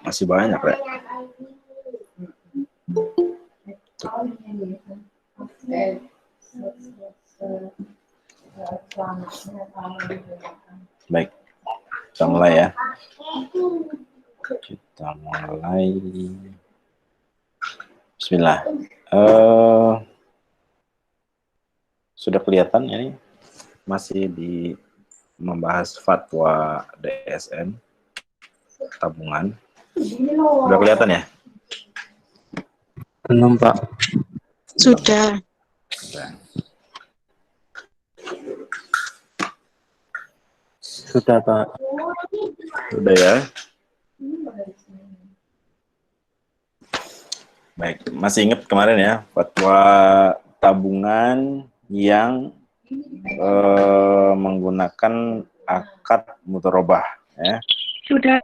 Masih banyak, Rek. Baik, kita mulai ya. Kita mulai. Bismillah. Sudah kelihatan ini masih di membahas fatwa DSN tabungan. Sudah kelihatan ya? Belum, Pak. Sudah. Sudah, Pak. Sudah ya. Baik, masih ingat kemarin ya fatwa tabungan yang menggunakan akad mudharabah ya. Sudah.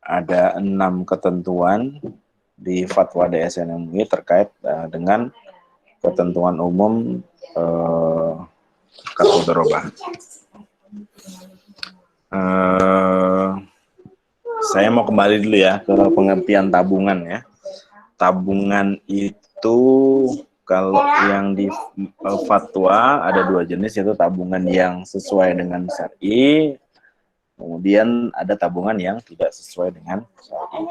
Ada 6 ketentuan di fatwa DSN MUI terkait dengan ketentuan umum akad mudharabah. Saya mau kembali dulu ya ke pengertian tabungan ya. Tabungan itu kalau yang di fatwa ada 2 jenis, yaitu tabungan yang sesuai dengan syar'i, kemudian ada tabungan yang tidak sesuai dengan syar'i.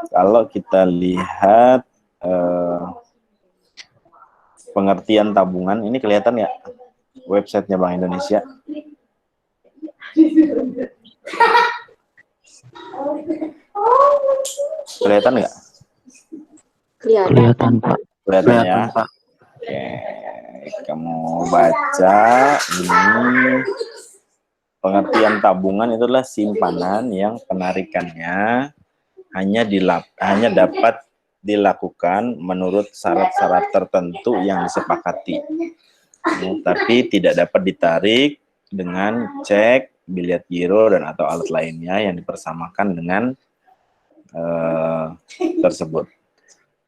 Kalau kita lihat pengertian tabungan, ini kelihatan nggak websitenya Bank Indonesia? Kelihatan nggak? Kelihatan, Pak. Kelihatan ya. Pak. Oke, kamu baca ini. Pengertian tabungan itu adalah simpanan yang penarikannya hanya dapat dilakukan menurut syarat-syarat tertentu yang disepakati, tapi tidak dapat ditarik dengan cek, biliet giro, dan atau alat lainnya yang dipersamakan dengan tersebut.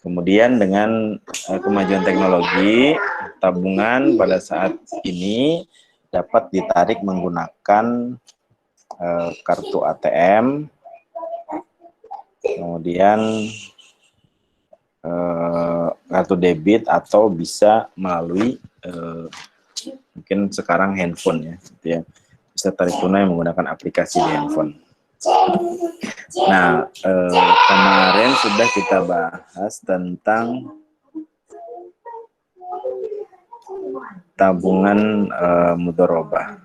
Kemudian dengan kemajuan teknologi, tabungan pada saat ini dapat ditarik menggunakan kartu ATM, kemudian kartu debit, atau bisa melalui mungkin sekarang handphone ya, gitu ya. Bisa tarik tunai menggunakan aplikasi di handphone. Nah, kemarin sudah kita bahas tentang tabungan mudharabah.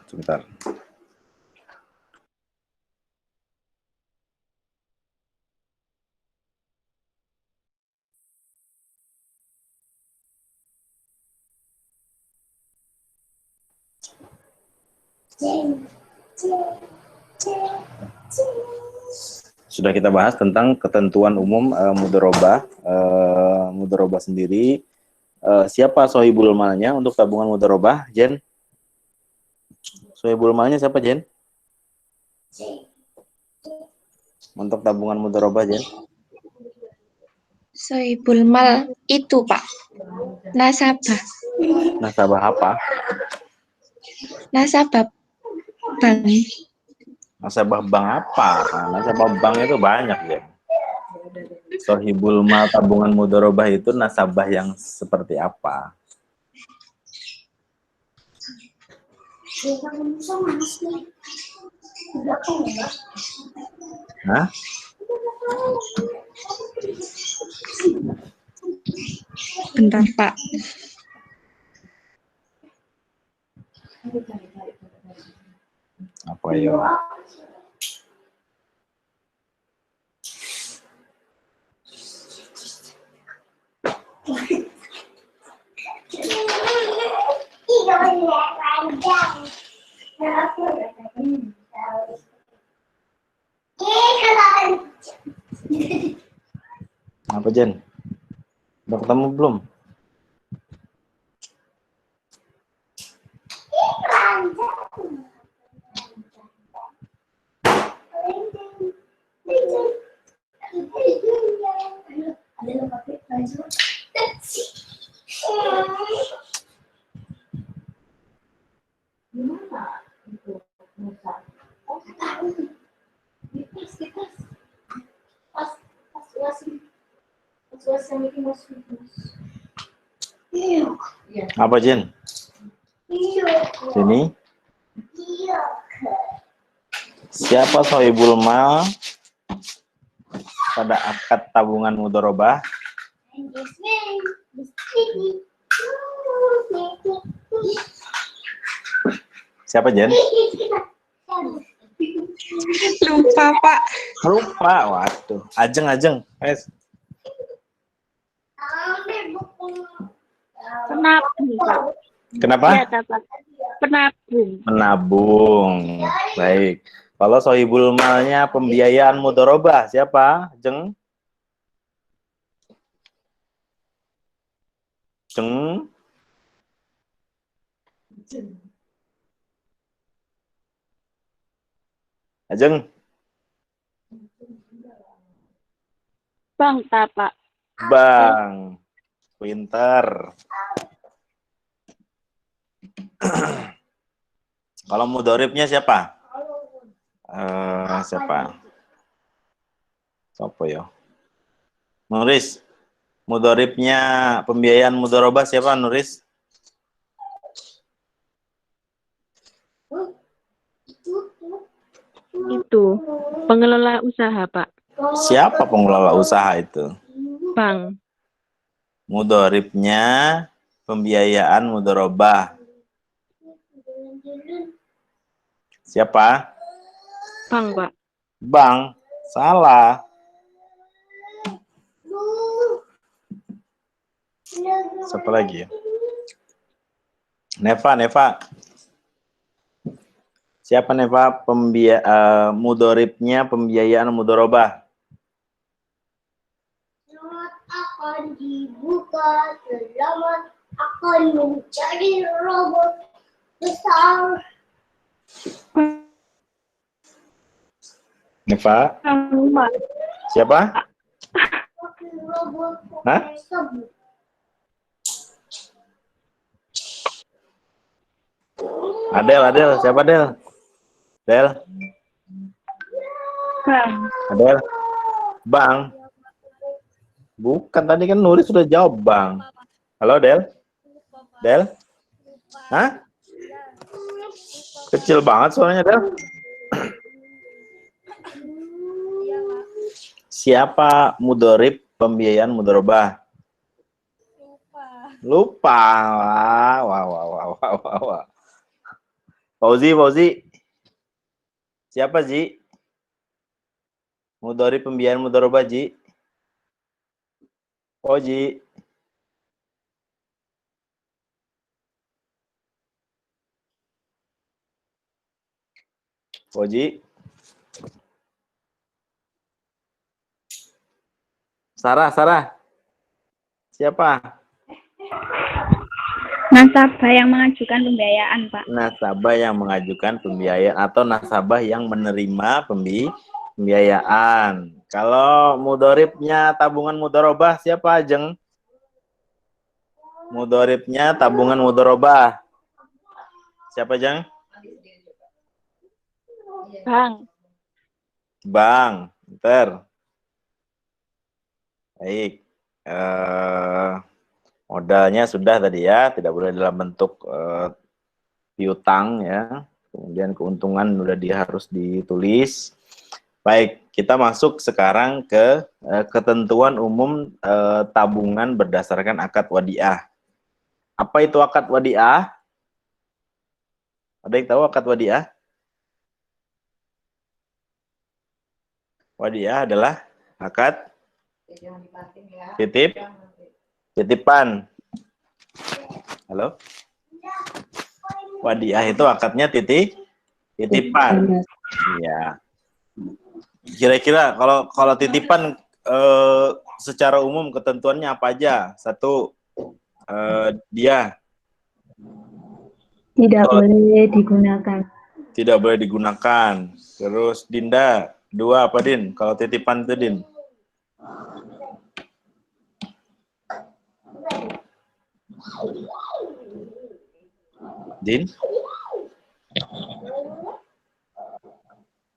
Sebentar. Sudah kita bahas tentang ketentuan umum mudharabah. Mudharabah sendiri, siapa sohibul malnya untuk tabungan mudharabah, Jen? Sohibul malnya siapa, Jen? Untuk tabungan mudharabah, Jen? Sohibul mal itu, Pak. Nasabah. Nasabah apa? Nasabah bank. Nasabah bank apa? Nah, nasabah bank itu banyak ya. Sohibul mal tabungan mudharabah itu nasabah yang seperti apa? Hah? Bentar, Pak. Apa ya? Apa, Jen? Udah ketemu belum? Apa, Jen? Sini. Siapa sohibul mal pada akad tabungan mudharabah? Siapa, Jen? Lupa, Pak. Lupa. Waduh. Ajeng. Penabung, Pak. Kenapa? Ya, Pak. Penabung. Menabung. Baik. Kalau sohibul malnya pembiayaan mudharabah, siapa? Jeng? Ajeng? Bang, Pak. Bang. Pinter. Kalau mudharibnya siapa? Siapa? Siapa ya? Nuris. Mudharibnya pembiayaan mudharabah siapa, Nuris? Itu pengelola usaha, Pak. Siapa pengelola usaha itu? Bang. Mudharibnya pembiayaan mudharabah. Siapa? Bang, Pak. Bang. Salah. Siapa lagi ya? Neva. Siapa Neva mudharibnya pembiayaan mudharabah? Selamat akan dibuka, selamat akan menjadi robot besar. Neva? Pak. Siapa? Robot Hah? tersebut. Adel. Siapa Del? Del? Bang. Adel? Bang? Bukan, tadi kan Nuris sudah jawab Bang. Halo Del? Del? Hah? Kecil banget suaranya Del. Siapa mudharib pembiayaan mudharabah? Lupa. Wah. Fauzi. Siapa Ji? Mudharib pembiayaan mudharabah Ji? Ji. Ji. Sarah. Siapa? Nasabah yang mengajukan pembiayaan, Pak. Nasabah yang mengajukan pembiayaan atau nasabah yang menerima pembiayaan. Kalau mudharibnya tabungan mudharabah siapa, Jeng? Mudharibnya tabungan mudharabah. Siapa, Jeng? Bang. Bentar. Baik. Modalnya sudah tadi ya, tidak boleh dalam bentuk piutang ya. Kemudian keuntungan sudah harus ditulis. Baik, kita masuk sekarang ke ketentuan umum tabungan berdasarkan akad wadiah. Apa itu akad wadiah? Ada yang tahu akad wadiah? Wadiah adalah akad titipan. Halo? Wadiah itu akadnya titipan. Iya. Kira-kira kalau titipan secara umum ketentuannya apa aja? Satu, dia tidak boleh digunakan. Tidak boleh digunakan. Terus Dinda, dua apa Din? Kalau titipan itu Din?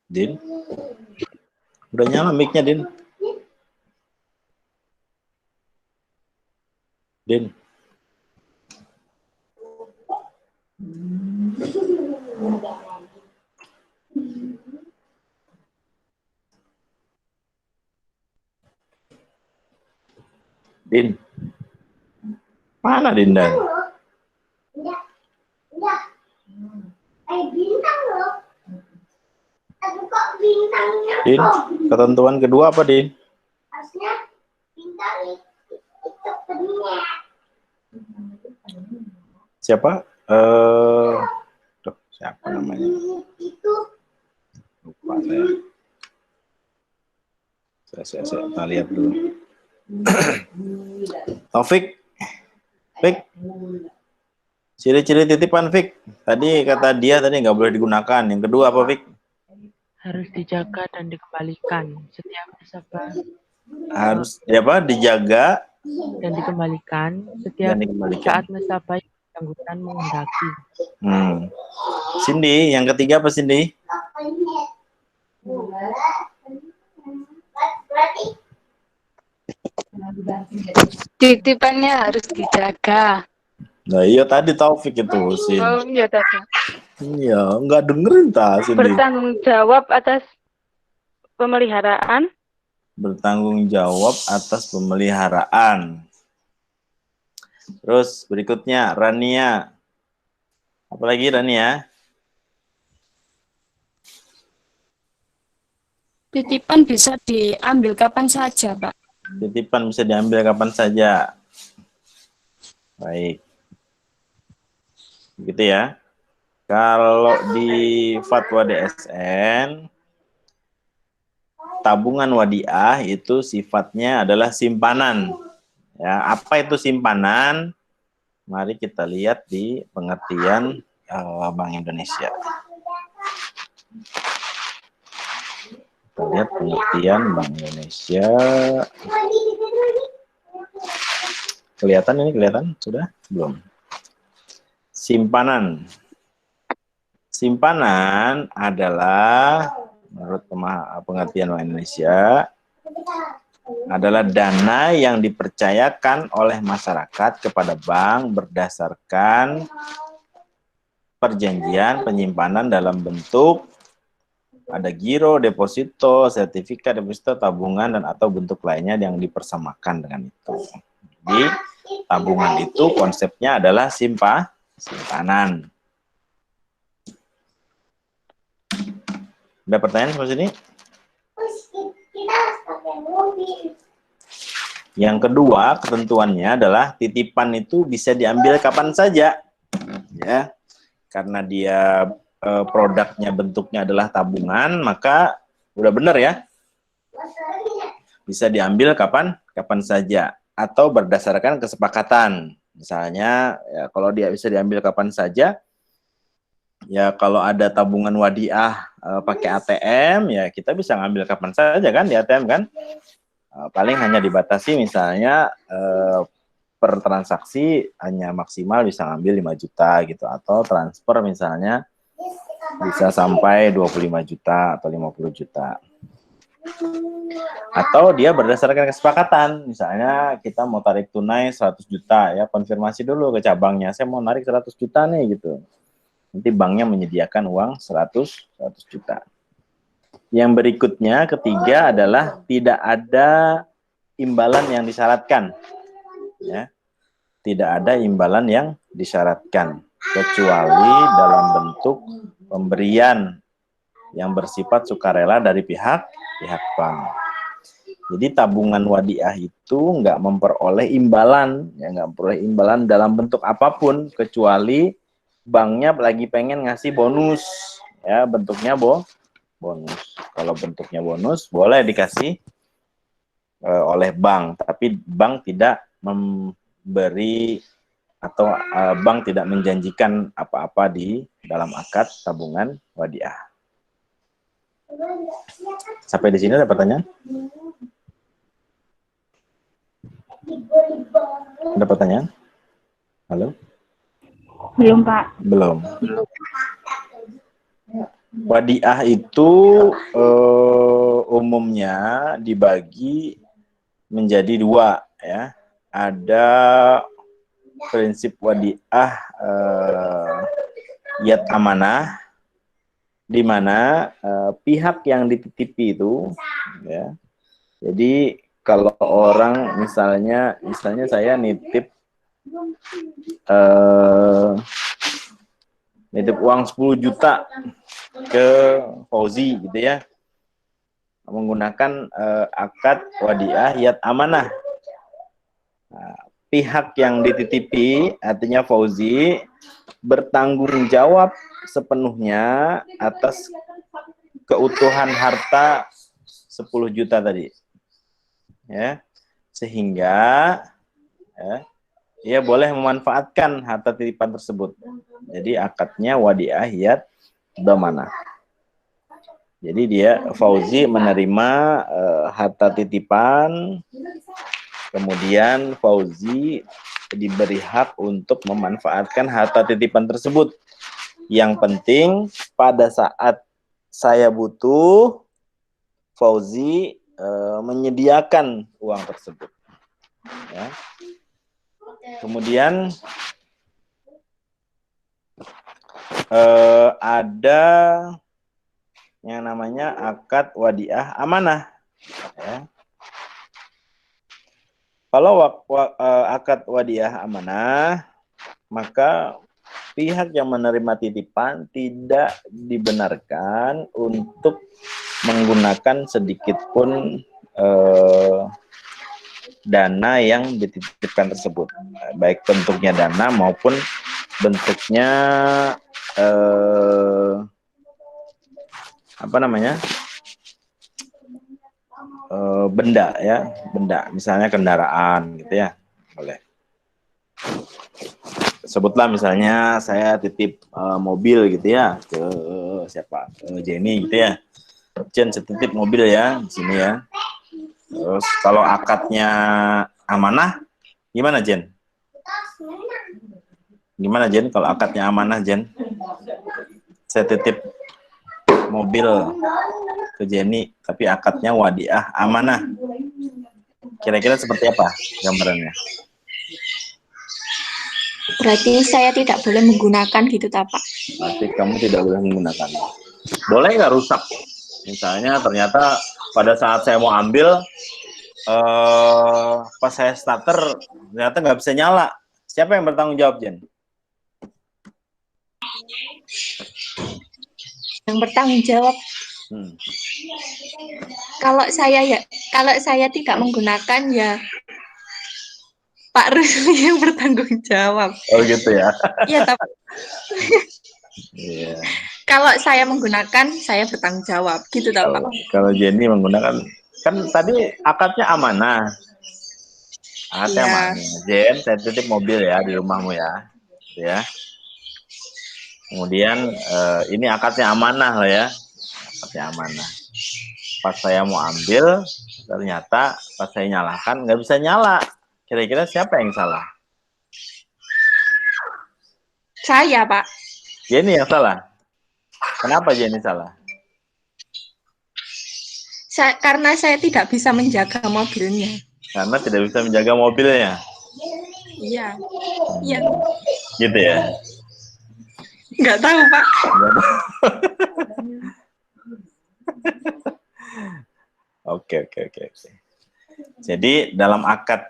Din? Udah nyala mic-nya Din? Din. Din. Mana Dinda? Enggak. Bintang loh. Tapi kok bintangnya Din, ketentuan kedua apa, Din? harusnya bintang itu penyet. Siapa? Tuh, siapa namanya? Itu Lupa saya. Kita lihat dulu. Taufik. Fik. Ciri-ciri titipan, Fik. Tadi kata dia tadi nggak boleh digunakan. Yang kedua apa, Fik? Harus dijaga dan dikembalikan setiap nasabah Harus apa? Dijaga dan dikembalikan dan setiap dikembalikan. saat nasabah yang bersangkutan menghendaki. Cindy, yang ketiga apa, Cindy? penyet. Berarti Titipannya harus dijaga. Nah, iya tadi Taufik itu, Sin. Oh iya tadi. Iya, nggak dengerin ta, Cindy. Bertanggung jawab atas pemeliharaan. Bertanggung jawab atas pemeliharaan. Terus berikutnya Rania. Apalagi Rania? Titipan bisa diambil kapan saja, Pak. Titipan bisa diambil kapan saja. Baik. Gitu ya. Kalau di fatwa DSN, tabungan wadiah itu sifatnya adalah simpanan. Ya, apa itu simpanan? Mari kita lihat di pengertian Bank Indonesia. Kita lihat pengertian Bank Indonesia. Kelihatan ini, kelihatan? Sudah? Belum. Simpanan. Simpanan adalah, menurut pengertian Bank Indonesia, adalah dana yang dipercayakan oleh masyarakat kepada bank berdasarkan perjanjian penyimpanan dalam bentuk ada giro, deposito, sertifikat deposito, tabungan, dan atau bentuk lainnya yang dipersamakan dengan itu. Jadi tabungan itu konsepnya adalah simpanan. Ada pertanyaan sampai sini? kita harus pakai mobil. Yang kedua, ketentuannya adalah titipan itu bisa diambil kapan saja. Ya. Karena dia produknya bentuknya adalah tabungan, maka udah benar ya. Bisa diambil kapan saja atau berdasarkan kesepakatan. Misalnya ya, kalau dia bisa diambil kapan saja, ya kalau ada tabungan wadiah pakai ATM, ya kita bisa ngambil kapan saja kan di ATM kan. Paling hanya dibatasi misalnya per transaksi hanya maksimal bisa ngambil 5 juta gitu, atau transfer misalnya bisa sampai 25 juta atau 50 juta. Atau dia berdasarkan kesepakatan, misalnya kita mau tarik tunai 100 juta ya, konfirmasi dulu ke cabangnya, saya mau narik 100 juta nih gitu. Nanti banknya menyediakan uang 100 juta. Yang berikutnya, ketiga adalah tidak ada imbalan yang disyaratkan. Ya. Tidak ada imbalan yang disyaratkan, kecuali dalam bentuk pemberian yang bersifat sukarela dari pihak bank. Jadi tabungan wadiah itu nggak memperoleh imbalan, ya nggak memperoleh imbalan dalam bentuk apapun, kecuali banknya lagi pengen ngasih bonus, ya bentuknya bonus. Kalau bentuknya bonus boleh dikasih oleh bank, tapi bank tidak memberi atau bank tidak menjanjikan apa-apa di dalam akad tabungan wadiah. Sampai di sini ada pertanyaan? Ada pertanyaan? Halo? Belum, Pak. Belum. Wadiah itu umumnya dibagi menjadi dua ya. Ada prinsip wadiah yat amanah, di mana pihak yang dititipi itu, ya. Jadi kalau orang misalnya saya nitip uang 10 juta ke Fauzi gitu ya, menggunakan akad wadiah yat amanah. Nah, pihak yang dititipi, artinya Fauzi, bertanggung jawab sepenuhnya atas keutuhan harta 10 juta tadi. Ya, sehingga ya, ia boleh memanfaatkan harta titipan tersebut. Jadi akadnya wadiah yat dhamanah. Jadi dia Fauzi menerima harta titipan, kemudian Fauzi diberi hak untuk memanfaatkan harta titipan tersebut. Yang penting pada saat saya butuh, Fauzi menyediakan uang tersebut. Ya. Kemudian ada yang namanya akad wadiah amanah. Ya. Kalau akad wadiah amanah, maka pihak yang menerima titipan tidak dibenarkan untuk menggunakan sedikit pun dana yang dititipkan tersebut, baik bentuknya dana maupun bentuknya benda ya, benda, misalnya kendaraan gitu ya, boleh. Sebutlah misalnya saya titip mobil gitu ya ke siapa, ke Jenny gitu ya. Jen, saya titip mobil ya di sini ya. Terus kalau akadnya amanah, gimana Jen? Gimana Jen kalau akadnya amanah Jen? Saya titip mobil ke Jenny, tapi akadnya wadiah amanah. Kira-kira seperti apa gambarannya? Berarti saya tidak boleh menggunakan gitu, Pak? Berarti kamu tidak boleh menggunakan. Boleh nggak rusak? Misalnya ternyata pada saat saya mau ambil, pas saya starter ternyata nggak bisa nyala. Siapa yang bertanggung jawab, Jen? Yang bertanggung jawab. Kalau saya tidak menggunakan ya Pak Rusli yang bertanggung jawab. Oh gitu ya? Iya, Pak. Iya. Kalau saya menggunakan, saya bertanggung jawab, gitu, Pak. Kalau Jenny menggunakan, kan tadi akadnya amanah. Akadnya amanah. Jen, saya titip mobil ya di rumahmu ya. Ya. Kemudian ini akadnya amanah lah ya. Akadnya amanah. Pas saya mau ambil, ternyata pas saya nyalakan nggak bisa nyala. Kira-kira siapa yang salah? Saya, Pak. Jenny yang salah. Kenapa Jenny salah? Karena saya tidak bisa menjaga mobilnya. Karena tidak bisa menjaga mobilnya. Iya. Iya. Gitu ya? Nggak tahu, Pak. Oke. Jadi dalam akad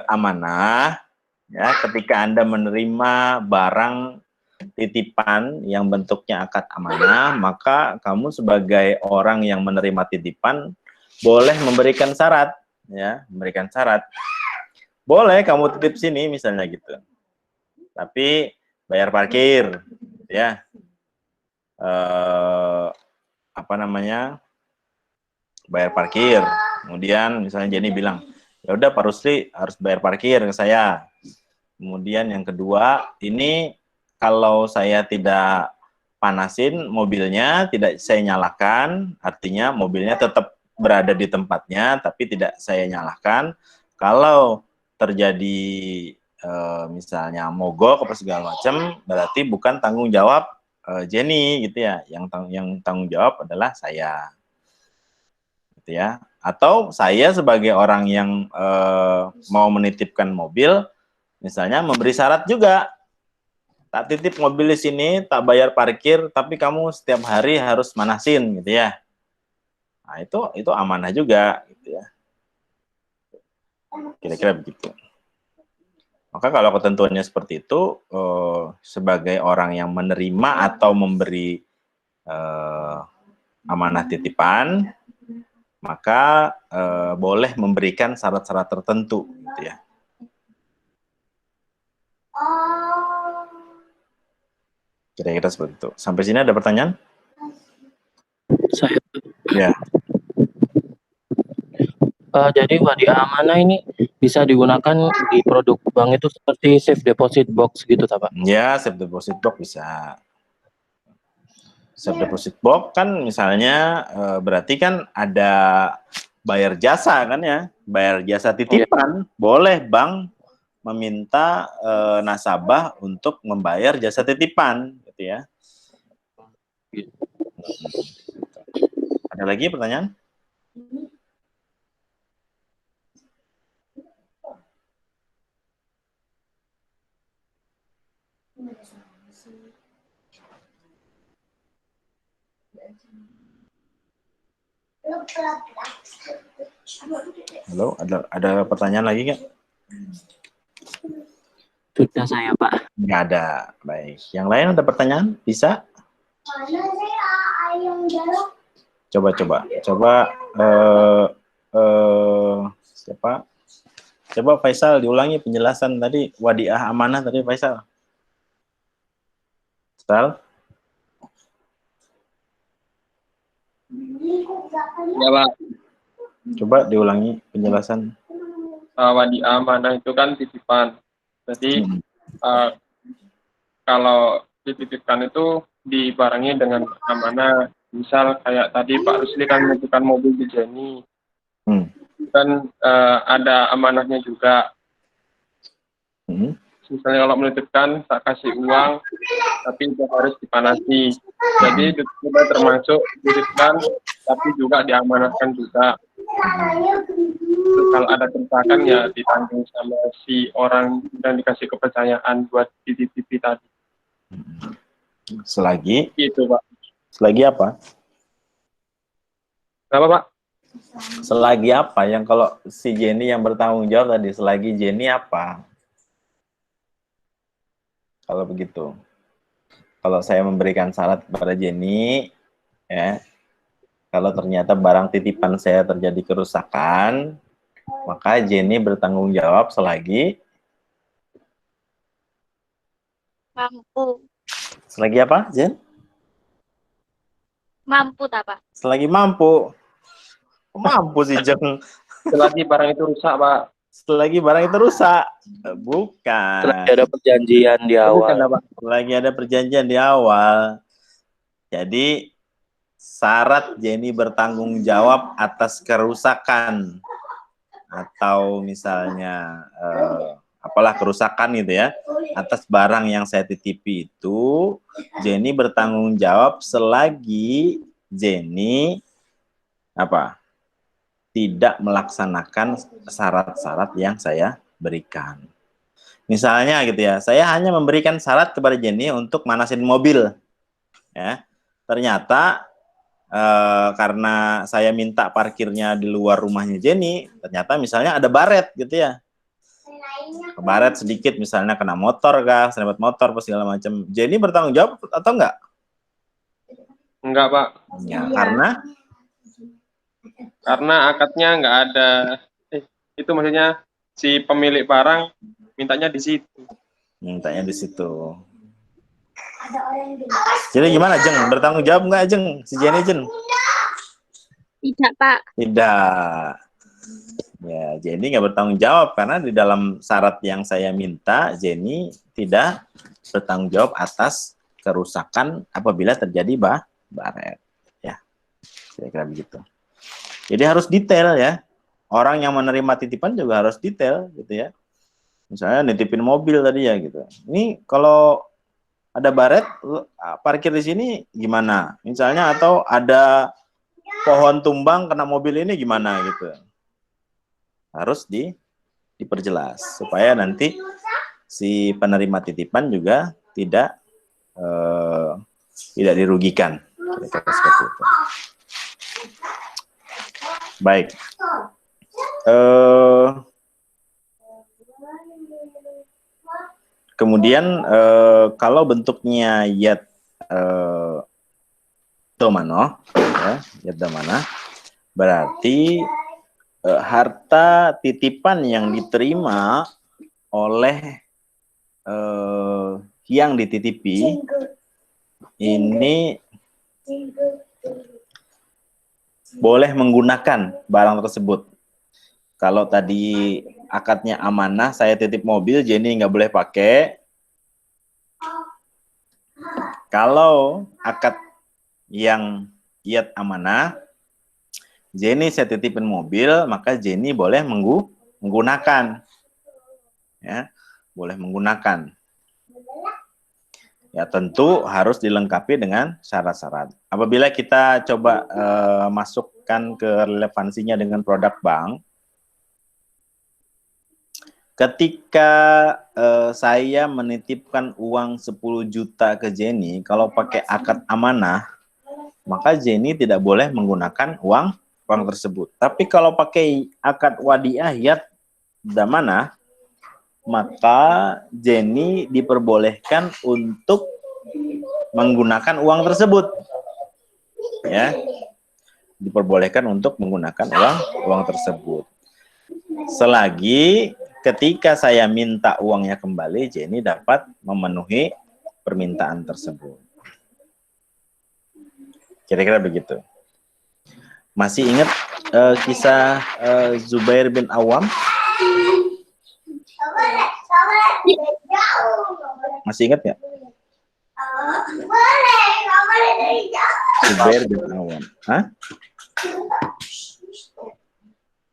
amanah, ya, ketika Anda menerima barang titipan yang bentuknya akad amanah, maka kamu sebagai orang yang menerima titipan boleh memberikan syarat, ya, memberikan syarat. Boleh kamu titip sini misalnya gitu, tapi bayar parkir, ya, bayar parkir. Kemudian misalnya Jenny bilang, ya udah Pak Rusli harus bayar parkir ke saya. Kemudian yang kedua, ini kalau saya tidak panasin mobilnya, tidak saya nyalakan, artinya mobilnya tetap berada di tempatnya, tapi tidak saya nyalakan. Kalau terjadi misalnya mogok apa segala macam, berarti bukan tanggung jawab Jenny gitu ya. Yang tanggung jawab adalah saya, gitu ya. Atau saya sebagai orang yang mau menitipkan mobil, Misalnya memberi syarat juga. Tak titip mobil di sini, tak bayar parkir, tapi kamu setiap hari harus manasin gitu ya. Nah, itu amanah juga gitu ya. Kira-kira begitu. Maka kalau ketentuannya seperti itu, sebagai orang yang menerima atau memberi amanah titipan, maka boleh memberikan syarat-syarat tertentu gitu ya. Kira-kira seperti itu. Sampai sini ada pertanyaan? Saya. Ya. Jadi wadiah amanah ini bisa digunakan di produk bank itu seperti safe deposit box gitu, Pak? Ya, safe deposit box bisa. Safe deposit box kan misalnya berarti kan ada bayar jasa kan ya, bayar jasa titipan. Boleh bank meminta nasabah untuk membayar jasa titipan, gitu ya. Ada lagi pertanyaan? Halo, ada pertanyaan lagi nggak? Sudah saya, Pak. Nggak ada. Baik. Yang lain ada pertanyaan? Bisa? Coba. Siapa? Coba Faisal diulangi penjelasan tadi wadiah amanah tadi Faisal. Faisal? Ya, Pak. Coba diulangi penjelasan. Wadiah amanah itu kan titipan. Jadi kalau dititipkan itu dibarengi dengan amanah. Misal kayak tadi Pak Rusli kan menitipkan mobil di Jenny. Dan ada amanahnya juga. Misalnya kalau menitipkan tak kasih uang, tapi itu harus dipanasi. Jadi itu sudah termasuk dititipkan, tapi juga diamanahkan juga. Terus kalau ada kerusakan ya ditanggung sama si orang yang dikasih kepercayaan buat dititipi tadi. Selagi? Itu, Pak. Selagi apa? Kenapa, Pak? Selagi apa? Yang kalau si Jenny yang bertanggung jawab tadi, selagi Jenny apa? Kalau begitu. Kalau saya memberikan syarat kepada Jenny, ya, kalau ternyata barang titipan saya terjadi kerusakan, maka Jenny bertanggung jawab selagi mampu. Selagi apa, Jen? Mampu tak, Pak? Selagi mampu. Mampu sih, Jeng. Selagi barang itu rusak, Pak. Selagi barang itu rusak. Bukan. Selagi ada perjanjian di awal. Selagi ada perjanjian di awal. Jadi, syarat Jenny bertanggung jawab atas kerusakan. Atau misalnya, apalah kerusakan gitu ya. Atas barang yang saya titipi itu, Jenny bertanggung jawab selagi Jenny apa? Tidak melaksanakan syarat-syarat yang saya berikan. Misalnya gitu ya, saya hanya memberikan syarat kepada Jenny untuk manasin mobil. Ya, ternyata karena saya minta parkirnya di luar rumahnya Jenny, ternyata misalnya ada baret gitu ya. Baret sedikit misalnya kena motor kah, serempet motor, segala macam. Jenny bertanggung jawab atau enggak? Enggak, Pak. Ya, karena akadnya enggak ada. Itu maksudnya si pemilik barang mintanya di situ. Mintanya di situ. Jadi gimana, Jeng? Bertanggung jawab enggak, Jeng? Si Jenny, Jeng? Tidak, Pak. Tidak. Ya, Jenny nggak bertanggung jawab karena di dalam syarat yang saya minta, Jenny tidak bertanggung jawab atas kerusakan apabila terjadi baret. Ya, kira-kira begitu. Jadi harus detail ya. Orang yang menerima titipan juga harus detail gitu ya. Misalnya nitipin mobil tadi ya gitu. Ini kalau ada baret, parkir di sini gimana? Misalnya atau ada pohon tumbang kena mobil ini gimana gitu. Harus diperjelas supaya nanti si penerima titipan juga tidak dirugikan. Kira-kira seperti itu. Baik. Kemudian kalau bentuknya yad domano, ya, yad domana, berarti harta titipan yang diterima oleh yang dititipi ini boleh menggunakan barang tersebut. Kalau tadi akadnya amanah, saya titip mobil, Jenny nggak boleh pakai. Kalau akad yang yad amanah, Jenny saya titipin mobil, maka Jenny boleh menggunakan. Ya, boleh menggunakan. Ya, tentu harus dilengkapi dengan syarat-syarat. Apabila kita coba masukkan ke relevansinya dengan produk bank, ketika saya menitipkan uang 10 juta ke Jenny, kalau pakai akad amanah, maka Jenny tidak boleh menggunakan uang tersebut. Tapi kalau pakai akad wadiah yad damanah, maka Jenny diperbolehkan untuk menggunakan uang tersebut. Ya. Diperbolehkan untuk menggunakan uang tersebut. Selagi ketika saya minta uangnya kembali, Jenny dapat memenuhi permintaan tersebut. Kira-kira begitu. Masih ingat kisah Zubair bin Awam? Masih ingat ya? Zubair bin Awam. Hah?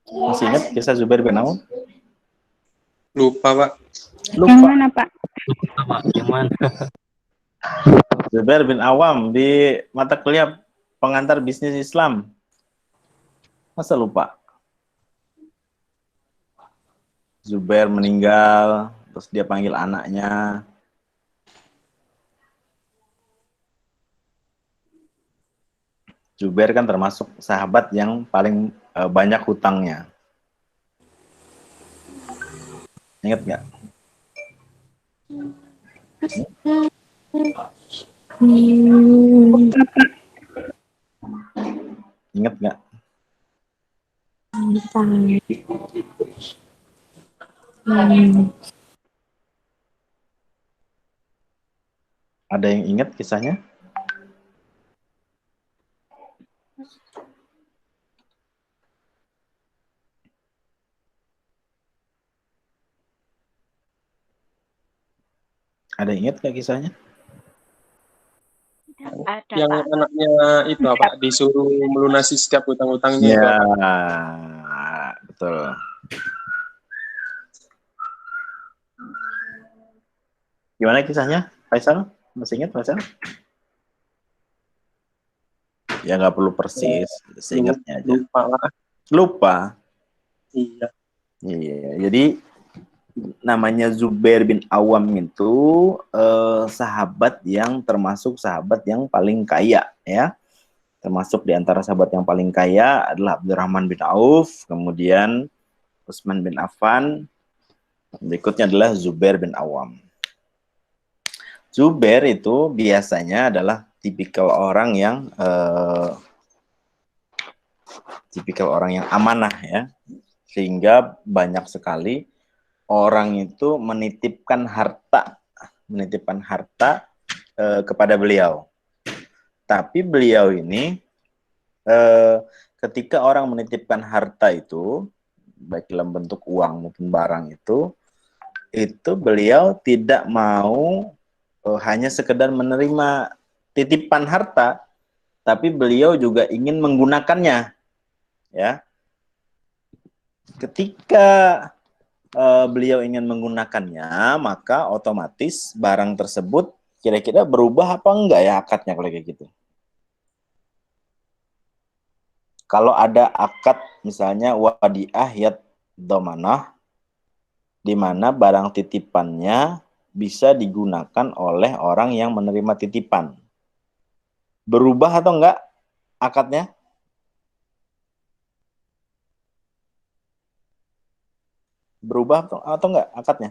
Masih ingat kisah Zubair bin Awam? Lupa, Pak. Yang mana, Pak? Yang mana? Zubair bin Awam di mata kuliah pengantar bisnis Islam. Masa lupa? Zubair meninggal, terus dia panggil anaknya. Zubair kan termasuk sahabat yang paling banyak hutangnya. Ingat nggak? Ingat nggak? Ada yang ingat kisahnya? Ada yang ingat nggak kisahnya? Ada, Yang Pak. anaknya itu Pak disuruh melunasi setiap utang-utangnya itu, Ya, Pak. betul. Gimana kisahnya, Faisal? Masih ingat, Faisal? Ya nggak perlu persis, seingatnya aja. Lupa, Pak. Lupa. Iya. Iya, jadi namanya Zubair bin Awam itu sahabat yang termasuk sahabat yang paling kaya, ya. Termasuk di antara sahabat yang paling kaya adalah Abdurrahman bin Auf, kemudian Utsman bin Affan, berikutnya adalah Zubair bin Awam. Zubair itu biasanya adalah tipikal orang yang amanah, ya, sehingga banyak sekali orang itu menitipkan harta kepada beliau. Tapi beliau ini ketika orang menitipkan harta itu, baik dalam bentuk uang maupun barang itu beliau tidak mau hanya sekedar menerima titipan harta, tapi beliau juga ingin menggunakannya, ya. Ketika beliau ingin menggunakannya, maka otomatis barang tersebut kira-kira berubah apa enggak ya akadnya kalau kayak gitu. Kalau ada akad misalnya wadiah yad dhamanah, di mana barang titipannya bisa digunakan oleh orang yang menerima titipan. Berubah atau enggak akadnya? Berubah atau enggak akadnya?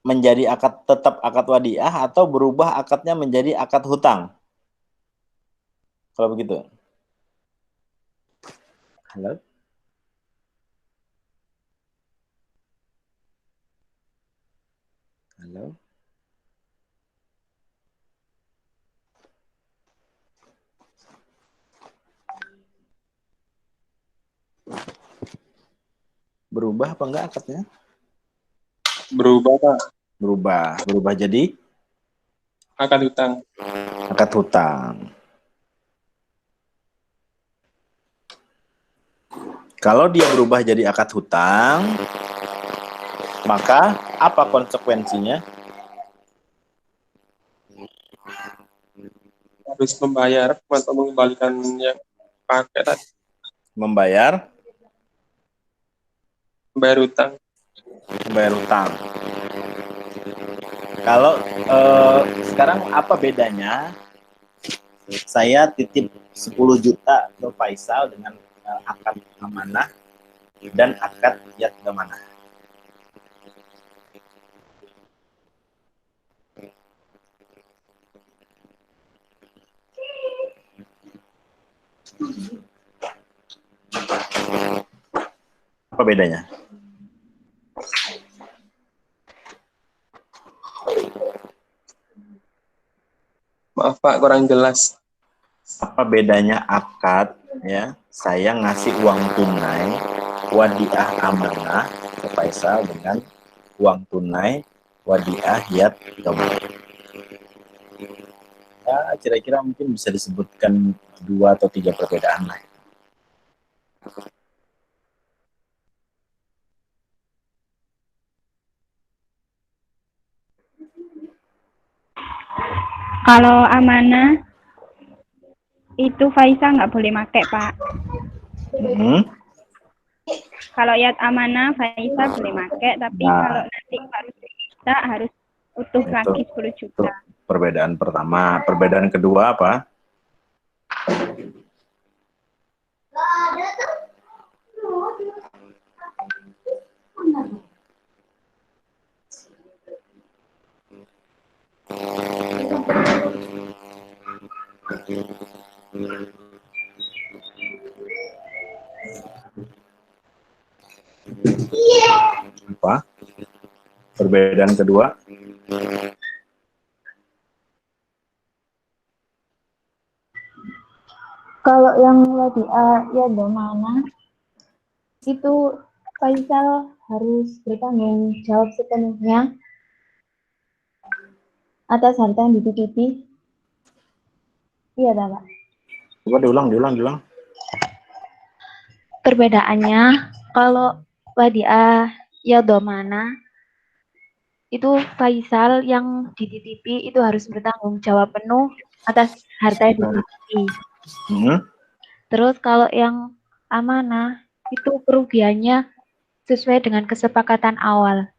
Menjadi akad tetap akad wadiah atau berubah akadnya menjadi akad hutang? Kalau begitu. Halo? Halo? Berubah apa enggak akadnya? Berubah, Pak. Berubah jadi Akad hutang. akad hutang. Kalau dia berubah jadi akad hutang, maka apa konsekuensinya? Harus membayar atau mengembalikan yang pakai tadi. Membayar Membayar hutang. Kalau sekarang apa bedanya? Saya titip 10 juta ke Faisal dengan akad amanah dan akad yad amanah. Apa bedanya? Maaf Pak, kurang jelas. Apa bedanya akad, ya? Saya ngasih uang tunai wadiah amanah ke Faisal dengan uang tunai wadiah yad amanah. Ya, kira-kira mungkin bisa disebutkan 2 atau 3 perbedaan lah. Kalau amanah itu Faisal nggak boleh pakai, Pak. Kalau yad amanah Faisal boleh pakai, tapi kalau nanti Pak kita harus utuh lagi 10 juta. Perbedaan pertama. Perbedaan kedua apa? Apa? Perbedaan kedua? Kalau yang wadiah ya mana itu Faisal harus bertanggung jawab sepenuhnya atas harta yang dititipi. Iya, Pak. Coba diulang. Perbedaannya, kalau wadiah ya domana, itu Faisal yang dititipi itu harus bertanggung jawab penuh atas harta yang dititipi. Terus kalau yang amanah, itu kerugiannya sesuai dengan kesepakatan awal.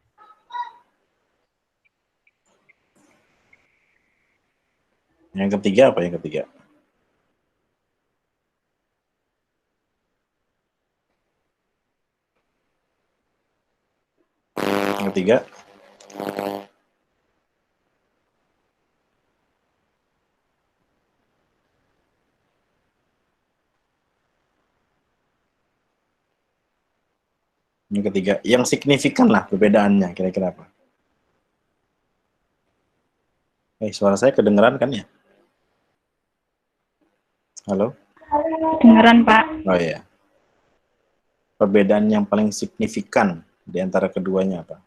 Yang ketiga apa yang ketiga? Yang ketiga? Yang ketiga, yang signifikan lah perbedaannya, kira-kira apa? Suara saya kedengeran kan ya? Halo? Dengeran, Pak. Oh iya. Perbedaan yang paling signifikan di antara keduanya apa?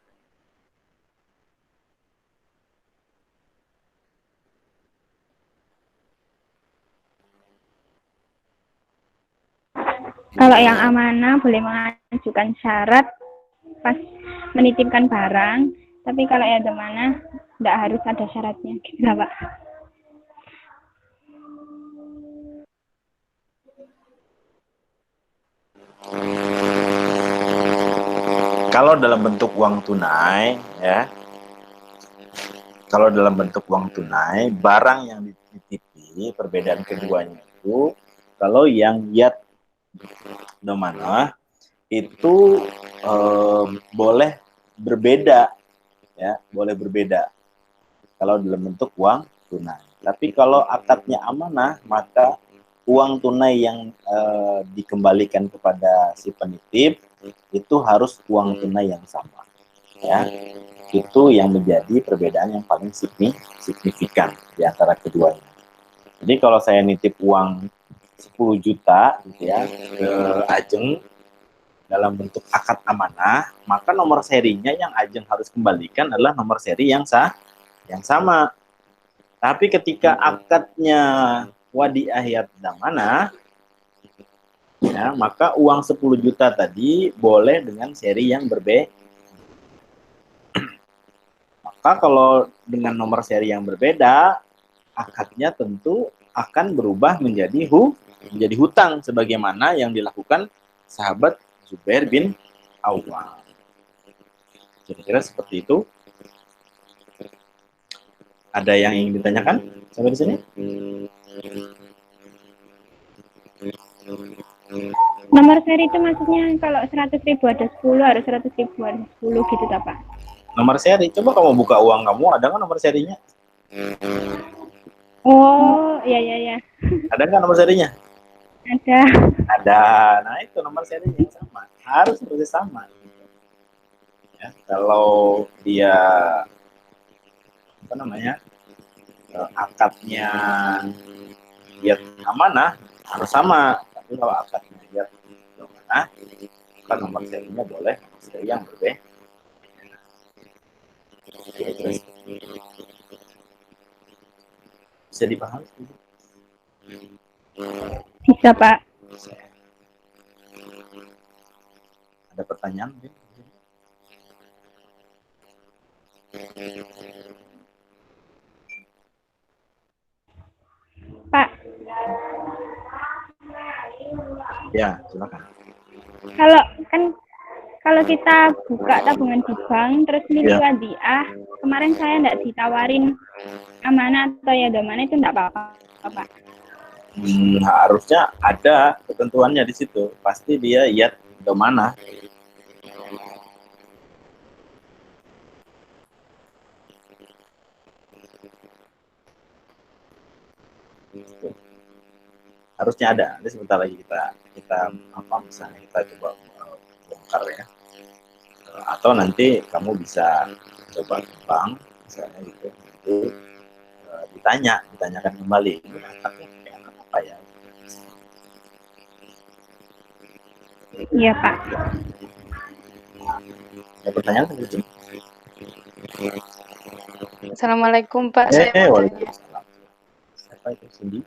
Kalau yang amanah boleh mengajukan syarat pas menitipkan barang, tapi kalau yang amanah tidak harus ada syaratnya, gitu Pak. Kalau dalam bentuk uang tunai, ya, kalau dalam bentuk uang tunai, barang yang dititipi, perbedaan keduanya itu, kalau yang yad domanah itu boleh berbeda, ya, boleh berbeda kalau dalam bentuk uang tunai. Tapi kalau akadnya amanah, maka uang tunai yang dikembalikan kepada si penitip itu harus uang tunai yang sama, ya. Itu yang menjadi perbedaan yang paling signifikan di antara keduanya. Jadi kalau saya nitip uang 10 juta gitu ya ke Ajeng dalam bentuk akad amanah, maka nomor serinya yang Ajeng harus kembalikan adalah nomor seri yang sama. Tapi ketika akadnya wadiah yad damanah, ya, maka uang 10 juta tadi boleh dengan seri yang berbeda. Maka kalau dengan nomor seri yang berbeda, akadnya tentu akan berubah menjadi hutang sebagaimana yang dilakukan sahabat Zubair bin Awwam. Kira-kira seperti itu. Ada yang ingin ditanyakan sampai di sini? Nomor seri itu maksudnya kalau 100.000 ada 10, harus 100.000 ada 10 gitu tak Pak? Nomor seri, coba kamu buka uang kamu, ada nggak nomor serinya? Oh, iya. Ada nggak nomor serinya? Ada. Ada. Nah itu nomor serinya yang sama. Harus persis sama. Ya, kalau dia akadnya dia amanah harus sama. Tapi kalau akadnya dia amanah, maka nomor serinya boleh nomor seri yang berbeda. Bisa dipahami? Bisa Pak. Ada pertanyaan? Pak, Ya, silakan. Kalau kita buka tabungan di bank terus milih Ya. wadiah, kemarin saya enggak ditawarin amanah atau ya domana, itu enggak apa-apa Pak. Harusnya ada ketentuannya di situ. Pasti dia yad domana. Harusnya ada. Nanti sebentar lagi kita misalnya kita coba bongkar ya. Atau nanti kamu bisa coba ke bank misalnya gitu. Itu ditanyakan kembali. Apa ya? Iya Pak. Ada pertanyaan sampai sini? Assalamualaikum Pak. Saya mau tanya. Waalaikumsalam. Siapa itu, Cindy?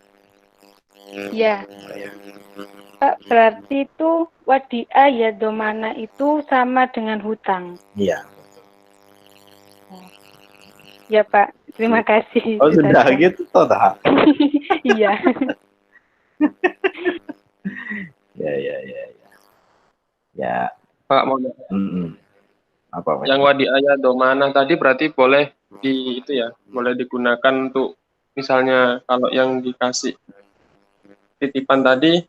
Ya. Pak, berarti itu wadiah ya domana itu sama dengan hutang. Iya. Ya Pak, terima kasih. Oh sudah gitu toh dah. Iya. Ya. Pak, mau Apa? yang wadiah domana tadi berarti boleh boleh digunakan untuk misalnya kalau yang dikasih titipan tadi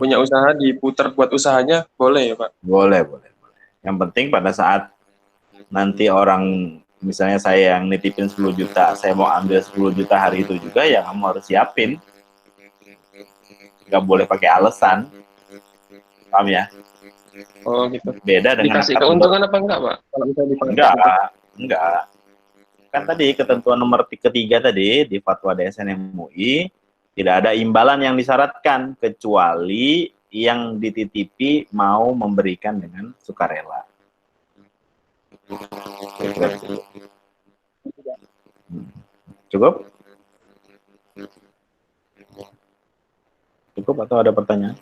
punya usaha diputar buat usahanya boleh ya Pak? Boleh. Yang penting pada saat nanti orang misalnya saya yang nitipin 10 juta, saya mau ambil 10 juta hari itu juga, ya kamu harus siapin. Nggak boleh pakai alasan. Paham ya? Oh gitu. Beda dengan dikasih keuntungan apa enggak Pak? Kalau misalnya dipakai enggak. Kan tadi ketentuan nomor ketiga tadi di Fatwa DSN MUI tidak ada imbalan yang disyaratkan kecuali yang dititipi mau memberikan dengan sukarela. Cukup? Cukup atau ada pertanyaan?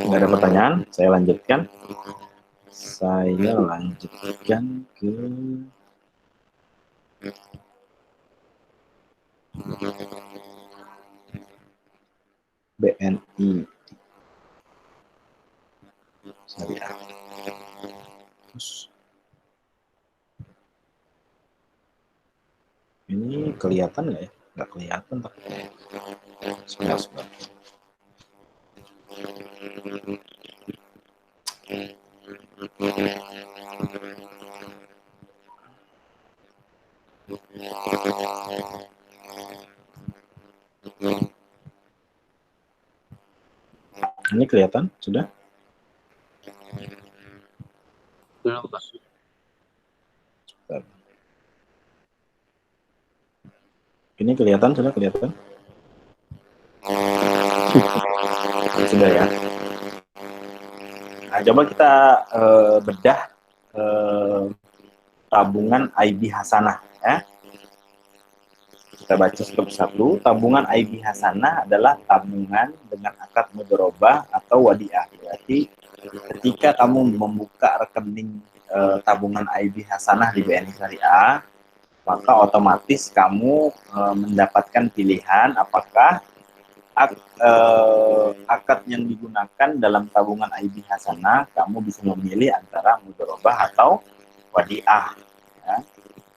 Nggak ada pertanyaan, saya lanjutkan. Ke BNI Syariah. Terus, ini kelihatan nggak ya? Nggak kelihatan tak? Sebentar. Ini kelihatan sudah? Belum, Pak. Ini kelihatan, sudah kelihatan? Sudah ya. Nah, coba kita bedah tabungan IB Hasanah ya. Kita baca satu. Tabungan IB Hasanah adalah tabungan dengan akad mudharabah atau wadiah. Berarti ketika kamu membuka rekening tabungan IB Hasanah di BNI Syariah, maka otomatis kamu mendapatkan pilihan apakah akad yang digunakan dalam tabungan IB Hasanah, kamu bisa memilih antara mudharabah atau wadiah ya,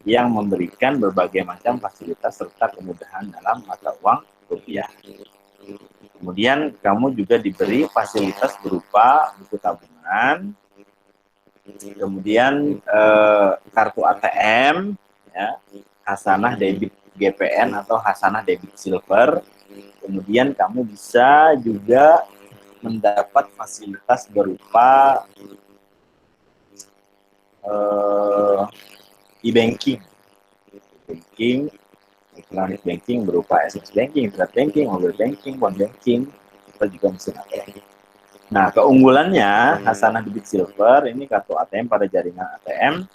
yang memberikan berbagai macam fasilitas serta kemudahan dalam mata uang rupiah. Kemudian kamu juga diberi fasilitas berupa buku tabungan, kemudian kartu ATM, ya, Hasanah debit GPN atau Hasanah debit silver. Kemudian kamu bisa juga mendapat fasilitas berupa e-banking, electronic banking berupa SMS banking, internet banking, mobile banking, phone banking, atau juga mesin ATM. Nah, keunggulannya Hasanah debit silver ini kartu ATM pada jaringan ATM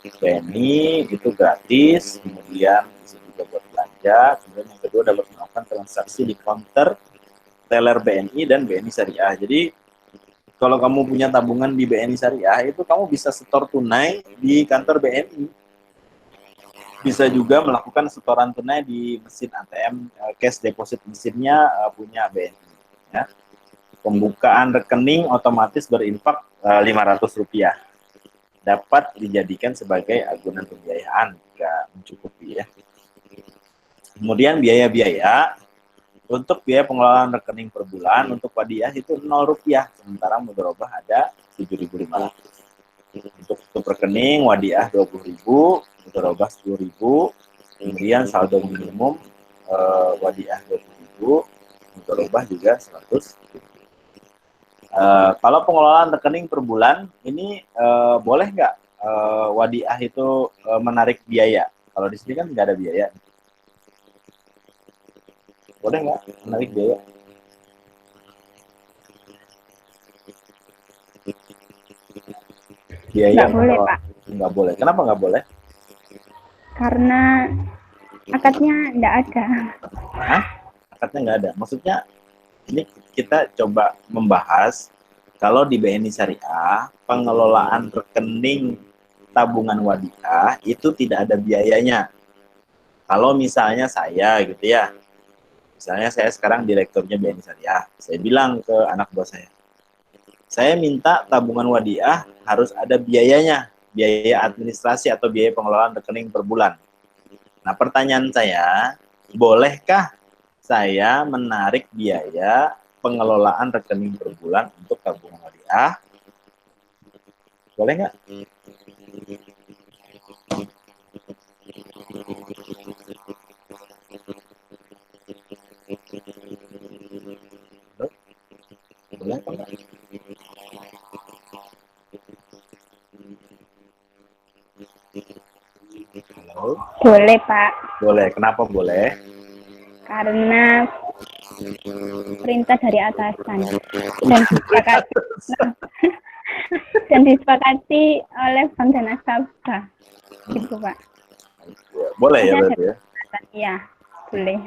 BNI itu gratis, kemudian bisa juga buat belanja, kemudian yang kedua dapat melakukan transaksi di counter teller BNI dan BNI Syariah. Jadi kalau kamu punya tabungan di BNI Syariah itu kamu bisa setor tunai di kantor BNI. Bisa juga melakukan setoran tunai di mesin ATM, cash deposit mesinnya punya BNI. Ya. Pembukaan rekening otomatis berinfak Rp500. Dapat dijadikan sebagai agunan pembiayaan jika mencukupi ya. Kemudian biaya-biaya untuk biaya pengelolaan rekening per bulan untuk wadiah itu Rp0, sementara mudharabah ada Rp7.500. Untuk rekening wadiah Rp20.000, mudharabah Rp10.000, kemudian saldo minimum wadiah Rp20.000, mudharabah juga Rp100.000. Kalau pengelolaan rekening per bulan ini boleh nggak wadiah itu menarik biaya? Kalau di sini kan nggak ada biaya. Boleh nggak menarik biaya? Biaya Nggak boleh, Pak. Nggak boleh. Kenapa nggak boleh? Karena akadnya nggak ada. Hah? Akadnya nggak ada. Maksudnya ini kita coba membahas kalau di BNI Syariah pengelolaan rekening tabungan wadiah itu tidak ada biayanya. Kalau misalnya saya gitu ya, misalnya saya sekarang direkturnya BNI Syariah, saya bilang ke anak buah saya minta tabungan wadiah harus ada biayanya, biaya administrasi atau biaya pengelolaan rekening per bulan. Nah pertanyaan saya, bolehkah saya menarik biaya pengelolaan rekening per bulan untuk tabungan wadiah? Boleh nggak? Boleh apa enggak? Halo? Boleh, Pak. Boleh. Kenapa boleh? Karena perintah dari atasan dan disepakati dan disepakati oleh bank dan nasabah. Gitu, Pak. Boleh ya berarti ya? Iya, boleh.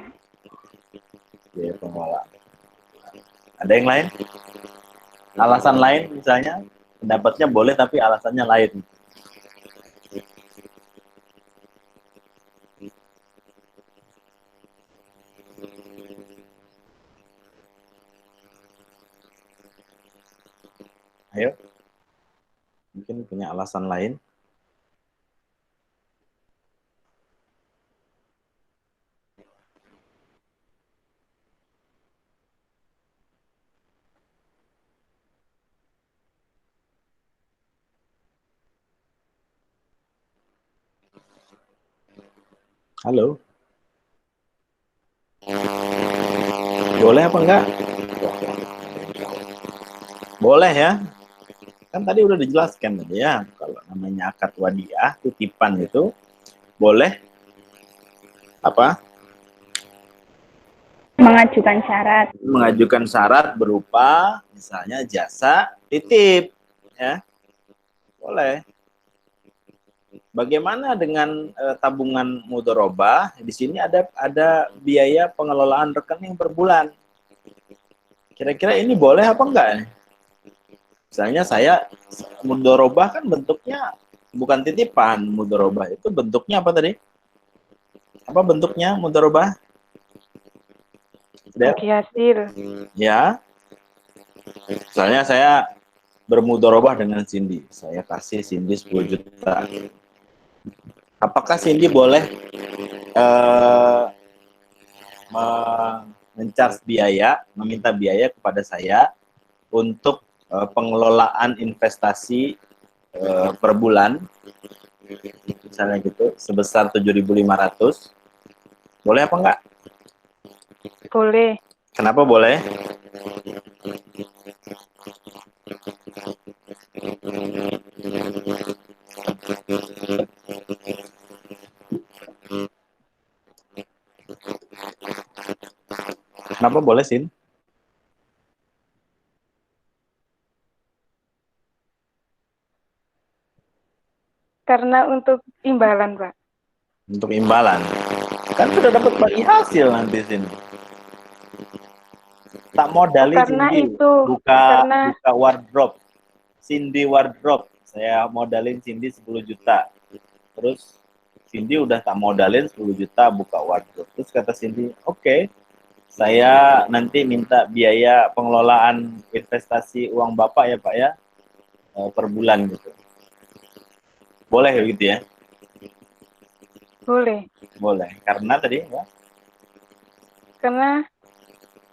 Biaya pengelolaan. Ada yang lain? Alasan lain misalnya, pendapatnya boleh tapi alasannya lain. Ayo. Mungkin punya alasan lain. Halo. Boleh apa enggak? Boleh ya. Kan tadi udah dijelaskan ya, kalau namanya akad wadiah, titipan itu boleh apa? Mengajukan syarat. Mengajukan syarat berupa misalnya jasa titip ya. Boleh. Bagaimana dengan tabungan mudharabah? Di sini ada biaya pengelolaan rekening per bulan. Kira-kira ini boleh apa enggak? Misalnya saya mudharabah kan bentuknya bukan titipan, mudharabah itu bentuknya apa tadi? Apa bentuknya mudharabah? Bagi hasil. Ya. Misalnya saya bermudharabah dengan Cindy. Saya kasih Cindy 10 juta. Apakah Cindy boleh mencharge biaya, meminta biaya kepada saya untuk pengelolaan investasi per bulan, misalnya gitu, sebesar 7.500, boleh apa enggak? Boleh. Kenapa boleh? Kenapa boleh, Sin? Karena untuk imbalan, Pak. Untuk imbalan. Kan sudah dapat bagi hasil nanti, Sin. Tak modali Karena Cindy. itu. Buka wardrobe. Cindy wardrobe. Saya modalin Cindy 10 juta. Terus Cindy udah tak modalin 10 juta buka wardrobe. Terus kata Cindy, oke, saya nanti minta biaya pengelolaan investasi uang Bapak ya Pak ya, per bulan gitu. Boleh begitu ya? Boleh. Boleh. Karena tadi ya? Karena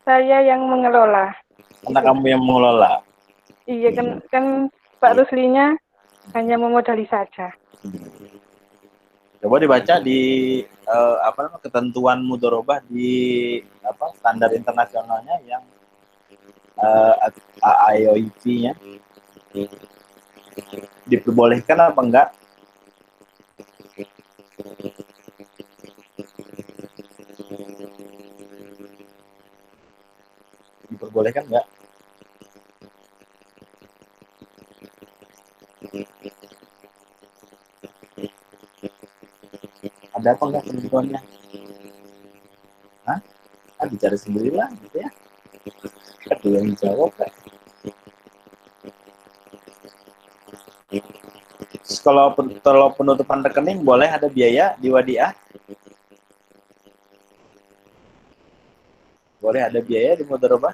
saya yang mengelola. Karena kamu yang mengelola. Iya, kan Pak Ruslinya hanya memodali saja. Coba dibaca di ketentuan mudharabah di standar internasionalnya yang AIOIP-nya diperbolehkan apa enggak? Diperbolehkan enggak? Ada apa enggak ketentuannya? Hah? Dicari sendirilah gitu ya. Ada yang jawab kan? Terus kalau penutupan rekening boleh ada biaya di wadiah? Boleh ada biaya di mudharabah?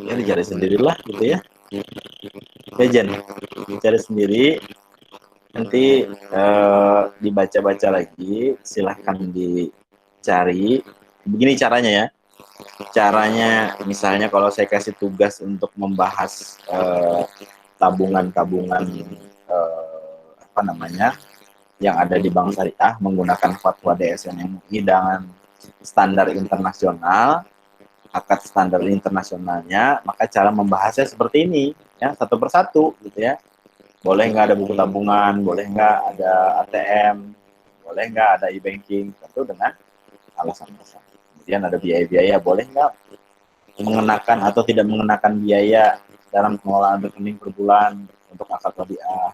Ya dicari sendirilah gitu ya. Jen, dicari sendiri. Nanti dibaca-baca lagi, silahkan dicari. Begini caranya ya. Caranya misalnya kalau saya kasih tugas untuk membahas tabungan-tabungan yang ada di Bank Syariah menggunakan fatwa DSN MUI dengan standar internasional, akad standar internasionalnya, maka cara membahasnya seperti ini ya, satu persatu gitu ya. Boleh nggak ada buku tabungan, boleh nggak ada ATM, boleh nggak ada e-banking, tentu dengan alasan-alasan. Kemudian ada biaya-biaya, boleh nggak mengenakan atau tidak mengenakan biaya dalam pengelolaan rekening per bulan untuk akad wadiah.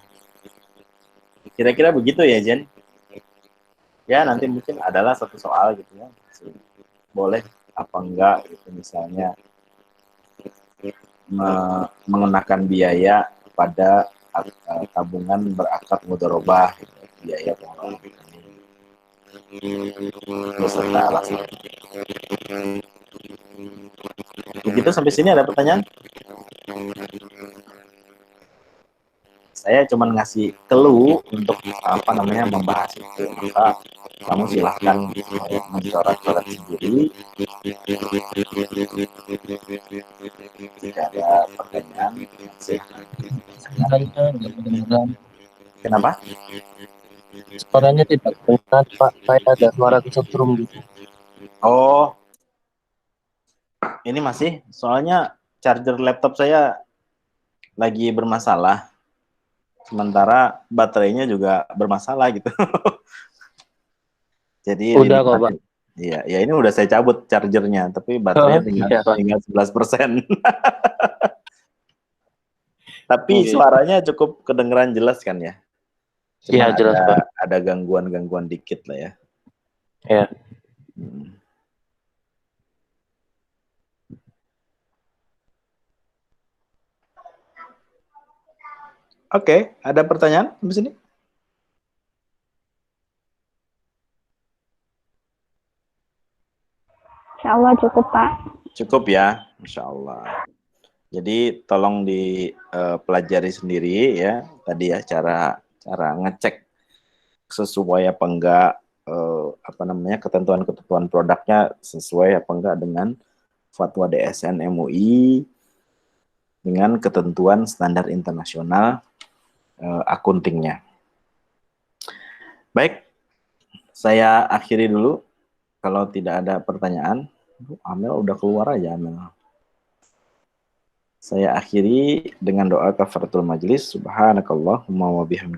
Kira-kira begitu ya, Jen? Ya, nanti mungkin adalah satu soal gitu ya. Boleh apa enggak gitu misalnya mengenakan biaya pada tabungan berakad mudharabah, gitu. Biaya pengelolaan beserta alasan. Begitu sampai sini ada pertanyaan? Saya cuma ngasih clue untuk membahas itu, maka kamu silahkan mencoret-coret sendiri jika ada pertanyaan. Kenapa? Suaranya tidak kedengaran, Pak. Kayak ada suara kesetrum gitu. Oh, ini masih, soalnya charger laptop saya lagi bermasalah. Sementara baterainya juga bermasalah gitu. Jadi udah kok, Pak. Iya, ya ini udah saya cabut chargernya, tapi baterainya tinggal 11%. Tapi suaranya cukup kedengeran jelas kan ya? Iya, jelas, Pak. Ada gangguan-gangguan dikit lah ya. Iya. Oke, ada pertanyaan di sini? Insya Allah cukup, Pak. Cukup ya, Insya Allah. Jadi tolong dipelajari sendiri ya, tadi ya cara ngecek sesuai apa enggak ketentuan produknya sesuai apa enggak dengan fatwa DSN MUI dengan ketentuan standar internasional akuntingnya. Baik, saya akhiri dulu. Kalau tidak ada pertanyaan, Amel udah keluar aja, Amel. Saya akhiri dengan doa kafaratul majlis. Subhanakallahumma wa bihamdika.